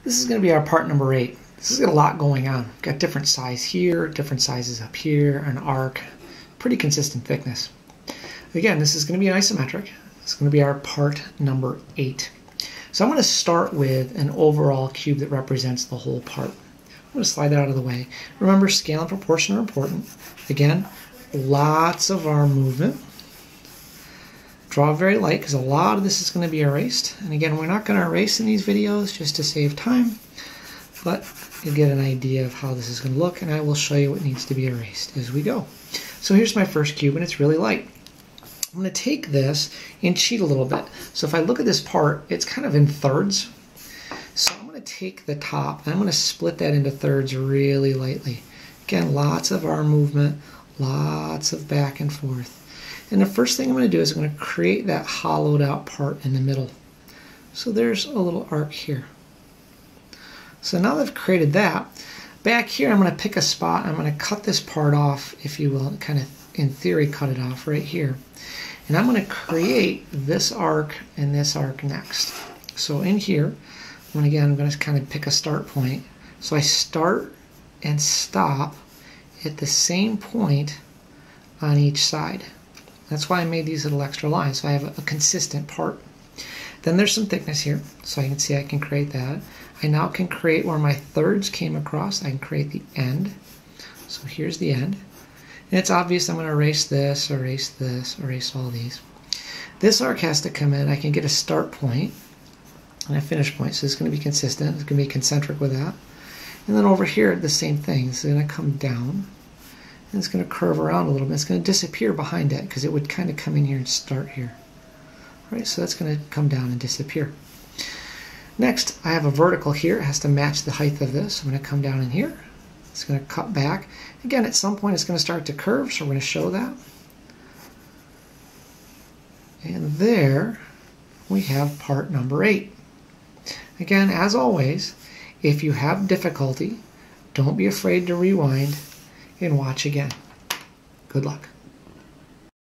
This is going to be our part number 8. This has got a lot going on. We've got different size here, different sizes up here, an arc, pretty consistent thickness. Again, this is going to be an isometric. It's going to be our part number 8. So I'm going to start with an overall cube that represents the whole part. I'm going to slide that out of the way. Remember, scale and proportion are important. Again, lots of arm movement. Draw very light because a lot of this is going to be erased. And again, we're not going to erase in these videos just to save time, but you'll get an idea of how this is going to look, and I will show you what needs to be erased as we go. So here's my first cube, and it's really light. I'm going to take this and cheat a little bit. So if I look at this part, it's kind of in thirds. So I'm going to take the top, and I'm going to split that into thirds really lightly. Again, lots of arm movement, lots of back and forth. And the first thing I'm going to do is I'm going to create that hollowed out part in the middle. So there's a little arc here. So now that I've created that, back here I'm going to pick a spot. I'm going to cut this part off, if you will, kind of in theory cut it off right here. And I'm going to create this arc and this arc next. So in here, I'm going to kind of pick a start point. So I start and stop at the same point on each side. That's why I made these little extra lines, so I have a consistent part. Then there's some thickness here, so I can see I can create that. I now can create where my thirds came across. I can create the end. So here's the end. And it's obvious I'm going to erase this, erase all these. This arc has to come in. I can get a start point and a finish point, so it's going to be consistent. It's going to be concentric with that. And then over here, the same thing. It's going to come down. And it's going to curve around a little bit. It's going to disappear behind it because it would kind of come in here and start here. All right, so that's going to come down and disappear. Next, I have a vertical here. It has to match the height of this. I'm going to come down in here. It's going to cut back. Again, at some point it's going to start to curve, so we're going to show that. And there we have part number 8. Again, as always, if you have difficulty, don't be afraid to rewind and watch again. Good luck.